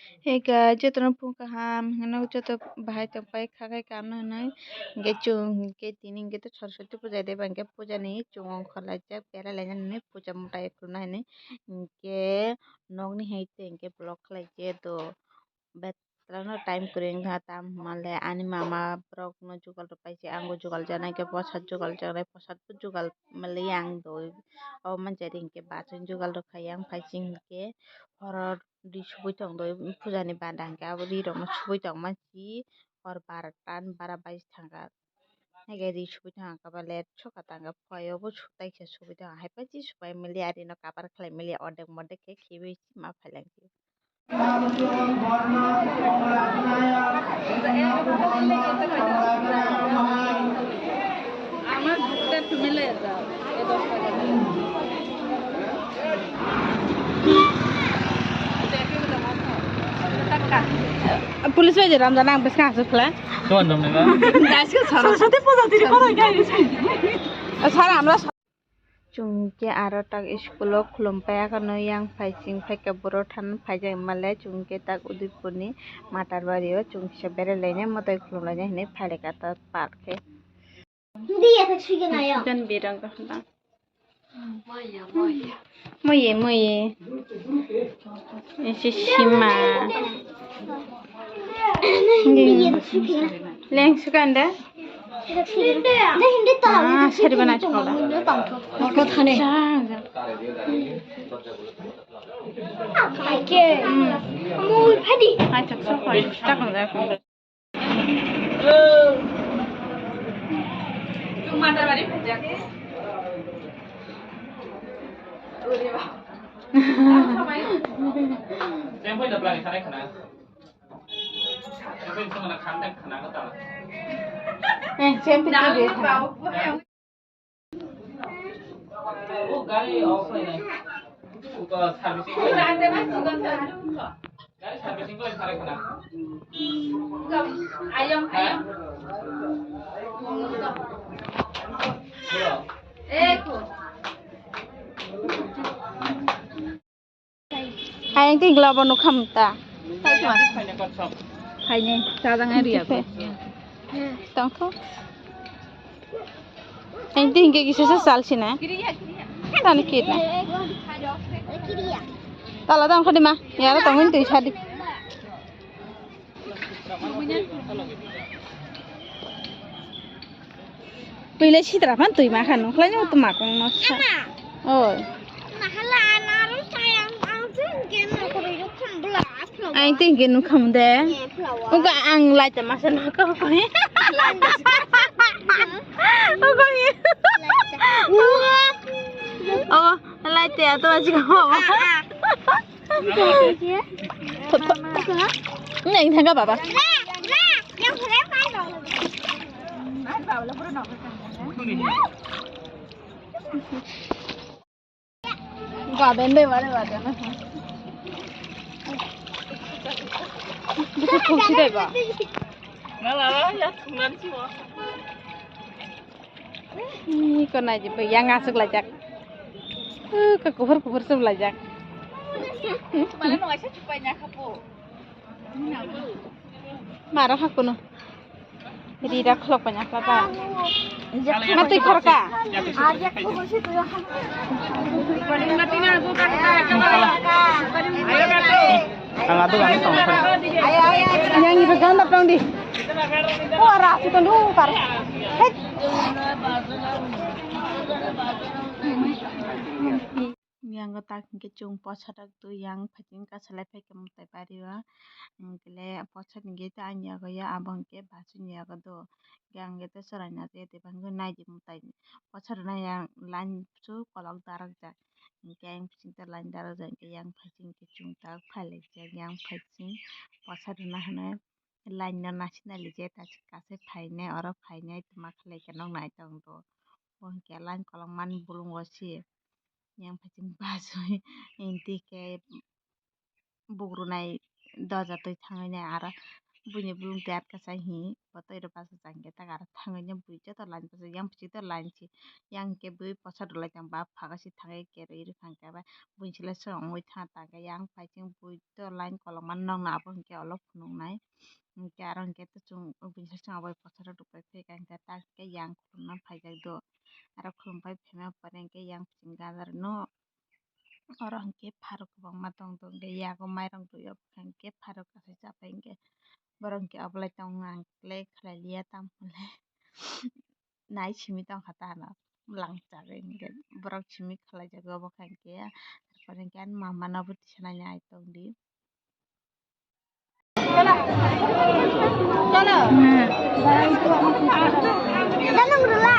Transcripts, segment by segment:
Hey guys, jotono pung kaham, hano joto bahai tongpai khagai kamno nai, ge chung ge tini ge to saraswati puja de bang ge puja ni chung ong khalai jak pera lainan ni puja mutai kulna ni ge nog ni haite ge block khalai je do betrano time kuring hatam male ani mama brok no jugal ro paise ango jugal janai ge posat jugal janai posat pu jugal male yang do o manjari ge bachun jugal ro khayang paising ge horor di subui tong do pujani banda hingke abo ri rok no subui tong manchi hor baratan bara bais thangka hege ri subui thangka kaba let soka tangka phoio bo taisa subui thangka haipai supai mili ari no kabar khlai mili ordek modek ke khibi ma phailai আমার বুকটা একটু মিলে দাও এই 10 টাকা police में जरा हम जाना बस कहाँ से खुला कौन तुमने कहा गैस के सरस्वती पूजा तेरी करो क्या सारा हमरा chungke aro tak school khulumpai kano yang phaising phaika boro than phaijak male chungke tak udipurni matarbari o chungse bere laine motai khulumlaine hine phaileka ta park ke dia tak sigena ya dan birang ka handa moye ese sima leng sukanda hindi tahu. Seri bana chola. Aku thane. Oke. Mau padi. Acha so koi. Tak ada aku. Tu mata bari bhajak. Ore ba. Tempo ida plan khane khana. Tempo sama khana khana ka ta. Sempre teve. Oh, गाड़ी of है ना उसका servicing को जानते हैं गाड़ी servicing को सारे खाना कब आयम एक ayang tinggal apa nu kamta kayaknya sarang area apa tangko ayang tinggal kisah sesal sih na tan kita kalau tang kadi mah ya lo tangin tuh cari pilih sih terapan tuh makan nuklannya tuh makan nasi oh anh tin cái nó không thế, ông có ăn lại chả mà sao nó có cái, ông có gì, lại chả tôi chỉ có, này thằng các bà, cả bên đây vào đây vào đây. Bukan fungsi deh, Pak. Malah ya, cuman sih, Pak. Ini kon aja, Pak. Yang ngasuk lajak. Ke kubur-kubur sebelajak. Kemarin nggak sih cupanya kapu. Marah aku no. Jadi dah kelok banyak apa. Mati korka. Ajak kubur situ ya. Ayo Ang kami tong. Ayo. Yang ibu gantap dong di. Wah, rapi kan par. Yang gotak ke chung pochadak tu yang phating ka salai phai ke mutai pariwa ngile pochad nge ta anya go ya abang ke basu nya go do yang ge sorana te te bang nai ji mutai pochad na yang lan chu kolok darak ja yang cinta lan darak ja yang phating ke chung ta phale ja yang phating pochad na hane lan na national je ta ka se phaine oro phaine tuma khlai ke nong nai tong do bon ke lan kolong man bulung wasi yang phating basu inti ke bugrunai doja tui thangai nai ara bunya belum tiat ka sai hi foto iro pas jangke ta gar thangnya bui cha to lain pas yang pisi to lain si yang ke bui posa dolai tang ba phaga si thangai ke ri khang ka ba bui chila song oi tha ta ga yang pai ching bui to lain kolong man nong na bo ke olop phunung nai ke arang ke to chung bui chila song bai posa ro pai phe kang ta ta ke yang khulum phai jak do aro khulum pai phema pareng ke yang pisi gadar no orang ke pharok bang matong tong ge ya ko mai rong tu yo khang ke pharok ka sa pai ke borong ke ablai tong ngang le khlai lia tam le nai chimi tong khata na lang cha ge nge borong chimi khlai ja go khang ke pareng ke an mama na but chana nyai tong di chalo chalo ngula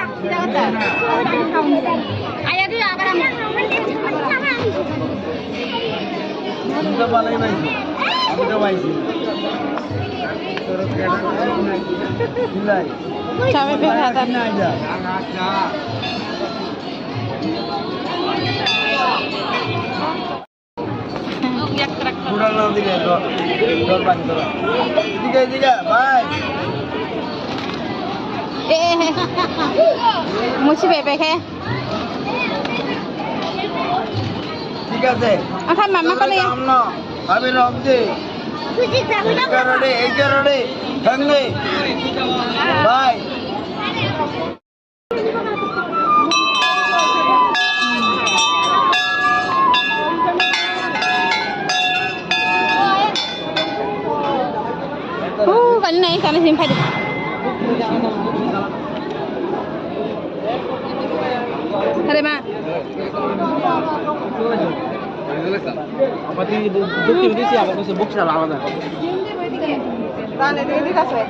ayo di abaram Kita balai naik, kita baik. Nilai. Sampai berhadapan aja. Kurang nanti kan, dor bantu. Tiga, bye. Musi bebek he. ঠিক আছে আচ্ছা মামা কলে আমি রমজি এই কারণে সঙ্গে by cái này cái này xin phải được Ada mak. Apa di bukti ini siapa tuh sebuk salah apa? Tane di kasih.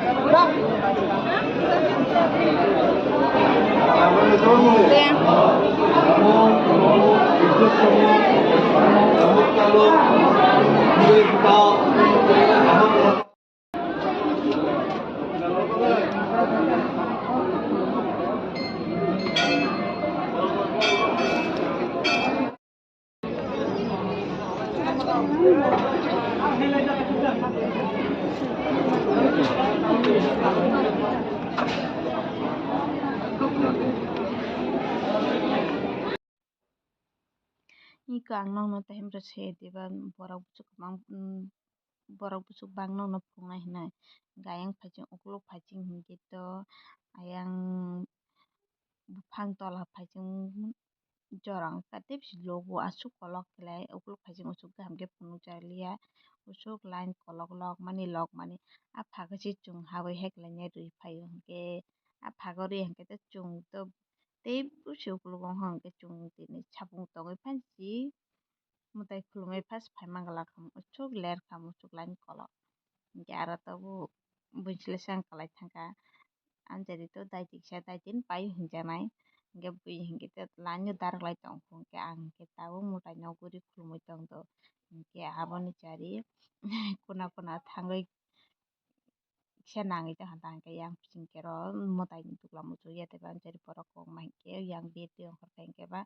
Ni kang nong no tahem ra che diba borok busuk mang borok busuk bang nong no pungai hinai gayang phajing ukluk phajing hingke to ayang bufang tola phajing jorang katip logo asuk kolok kelai ukluk phajing usuk gam ke punu charlia usuk line kolok lok mani a phaga chi chung hawi hek la nya rui phayo hingke a phagori hingke to chung to tei pusi ukluk hong ke chung tini sapung tongoi phansi mutai khulumai pas phai mangala kham usuk ler kham usuk line kolok hingke aro to bu bunsile sang kalai thangka anjari to dai tiksa dai tin pai hingjanai hingke bui hingke to lanyo darak lai tong hingke ang hingke tabo mutai noguri khulumoi tong to hingke aboni chari kuna thangoi kisa nangi to hanta hingke yang hingke ro mutai ni tukla muchu yate ba anjari borok kongma hingke yang beti ongkor hingke ba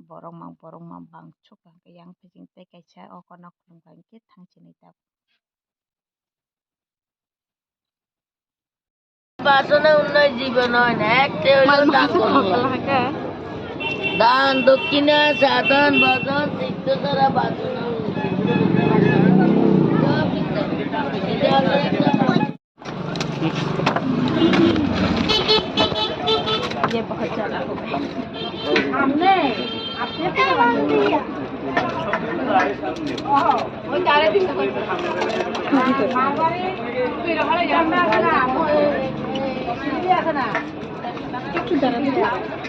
borok mang bang chuk hingke yang phajing tei kaisa o kono khulumka hingke thangchini ta বাসনা উন্নয় জীবন হয় না একটা হইল দান করবো দান দক্ষিণা সাধন ভজন সিদ্ধ দ্বারা বাসনা ये बहुत ज्यादा हो गई हमने ওই তারে দিতে কইছে মামারে তুই রহলে জানা না সিধি আছে না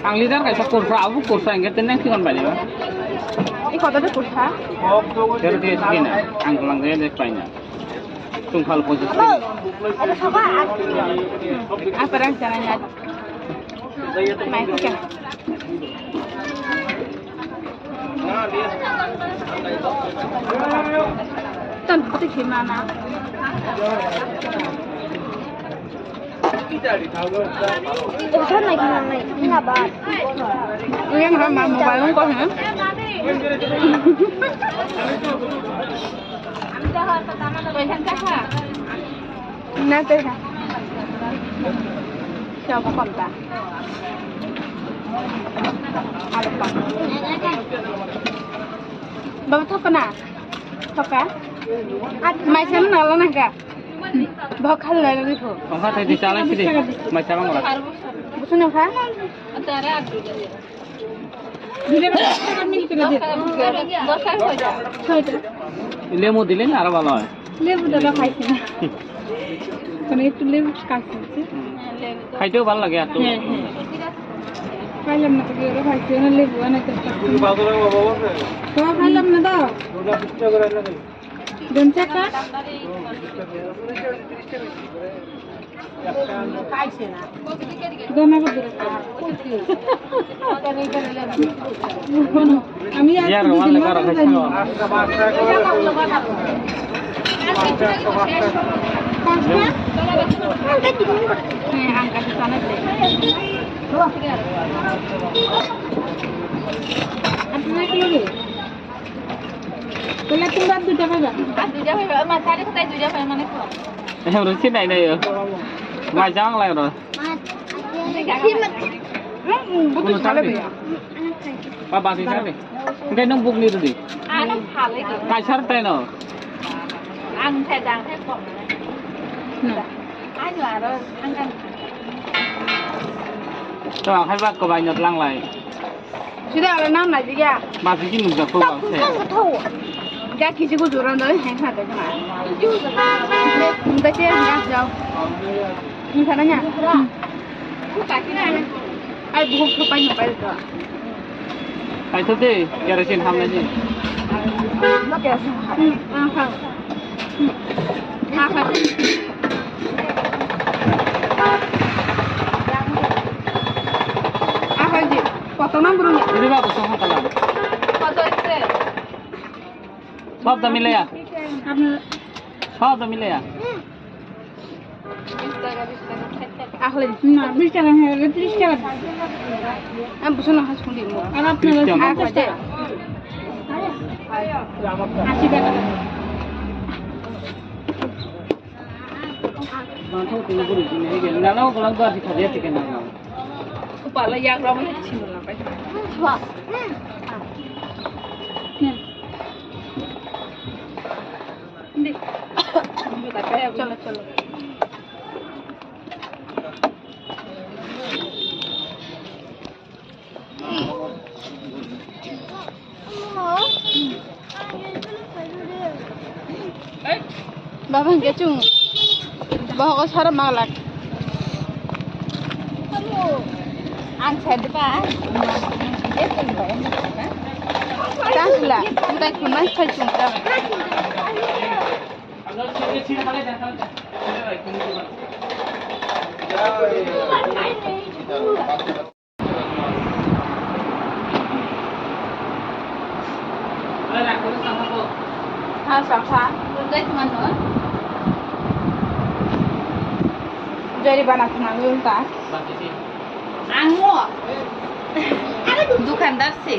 Anglidan kaisa kursa abu kursa engke tenang sih kan balik. ini kotanya kursa Dari dia segini, angkulang dia dari banyak. Tunggal posisi. ada sama apa rencananya main kucing tempat gimana Usan lagi mana? Ini apa? yang ramah mobile kok ya Nanti kan. Siapa kontak? Ada apa? Bapak tahu kena? Tahu kan? Macam mana lah nak? Bapak kalau lagi tu. Masa tadi jalan sini, macam mana? Bukan apa? লেবু দিলে না আরো ভালো হয় লেবু দাদা খাইছি না মানে একটু লেবু খাইছি খাইতেও ভালো লাগে আর তো খাইলাম না তো ওরা খাইছি না লেবু আনাইতে খাইলাম না দাও দন টাকা খাইছে না দোনা কত আমি আর রোমান লেখা রাখাইছি হ্যাঁ আঙ্কা তো জানাতে আপনি কি লাগে বলে তোমরা দুটো পাবা আর দুটো পাবা আমার সাড়ে কোথায় দুটো পাবা মানে em rồi xin này này ngoài trang lại rồi ba thì sao đi cái nông bụng đi rồi gì cái sát tay nào ăn theo đàn theo cột ai là rồi ăn ăn cho bạn hay bác có bài nhật lăng lại chứ đâu là năm này chứ kìa ba thì cái nông giặc không vào thể cái kia chỉ có chủ đó hành hạt đấy mà chúng ta chơi ăn đâu như thế đó nhá cái này ai buộc không phải được cái thứ gì giờ là xin ham là gì nó kẹo không không gì কত নম্বর ini bagus sama kalah কত আছে সব তো মিলে ya সব তো মিলে ya আহলে না 20 টাকা হয়ে গেল 30 টাকা আমি বুঝো না হাস কুলি আর আপনারা আসছে 80 টাকা Mantul tinggal buru ini aja. Nalau kalau gua di kerja sih kena. kepala yang ramai cina apa itu चलो चलो बाबा के चुं बहुत सारा मालक ăn thèm đi ba ép từng vậy đó là chúng ta cũng nói thôi chúng ta sáng sáng đây cuma nữa jadi banyak nanggung tak anggo দোকানদার সে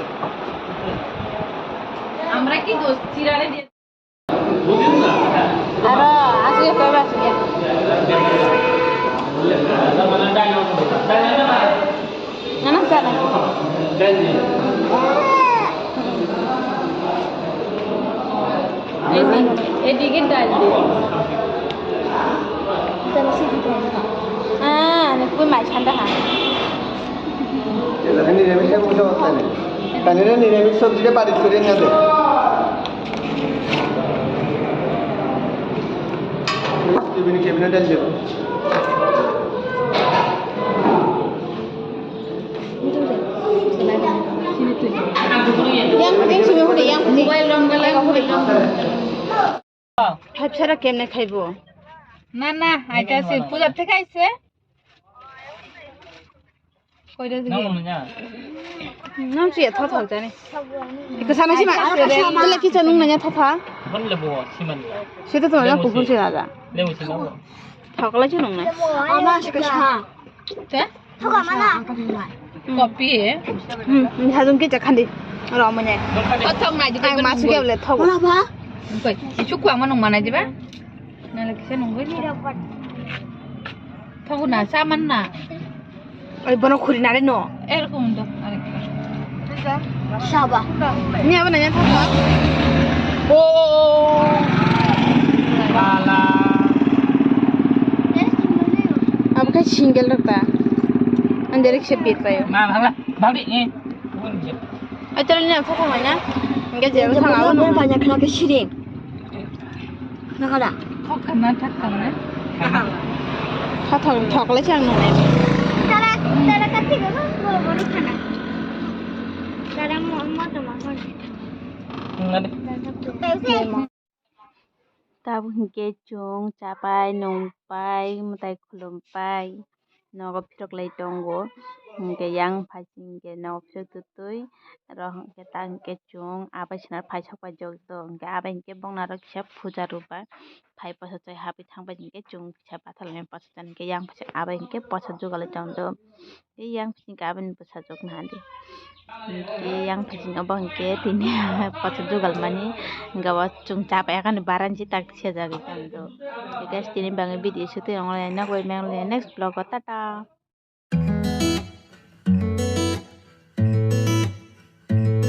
আমরা কি দোষ চিরারে দিয়ে আরে আসে কবে আসবে না না জানা এদিকে ডাল দিয়ে তাহলে সে দিতে না কই মাছ ঠান্ডা হ্যাঁ নিরামিষ বুঝতে পারতেন কানিরা নিরামিষ সবজিটা বাড়ি করে নিয়ে দেয় কেবিনে ডাল দেব yang penting sih udah yang penting habisnya kemne খাইবো না না এটা সে পূজা থেকে আইছে কইরা দিকে নাম সে থা থা জানে এটা সামনে সীমা তাহলে কি জানুন না থা থা Kan lebu siman. সেটা তো না কুকুর সে দাদা Lebu siman. থাকলা জানুন না আমার সেটা হ্যাঁ তে থাকা মানা কপি হাজুন কে চাখান্দি রমনে প্রথম নাই দিতে মাছ কে বলে থাকো না ভা কই কিছু কুয়া মানু মানা দিবা নালে কিসে নঙ্গই তখন না সামান না ওই বন খুরি না রে ন এরকম তো আরেকটা সাবা নি আবার না থাকবা ও Bala. अब काय सिंगल रखता अंदर एक शेप पायो Nah, lah. Balik ni. अतर नि फोको हैन enggak जेबो थाङा 오늘 banyak kena kesiring 나가라 थकना थकना थकले चाहिँ आउनु हुने तारा तारा कति गयो बडो खाना तारा म त माग्छु Tabu hingke chung capai nungpai mutai khulumpai nogo phirok lai tongo hingke yang phasi hingke nogo phirok tutui ro hingke ta hingke chung abai sinar phai sokpai jog to hingke abai hingke bongna ro kisa puja rupa phai posa chai habi thangbai hingke chung kisa bathal len posa chan hingke yang phasi abai hingke posa jogalai tongdo yang phasi hingke abai ni posa jogna handi hingke yang phasi abo hingke tini posa jogal mani hingke bo chung capai akan baran si tak sia jagi tongdo guys tini bangi video syuting online nak wai meng next vlog tata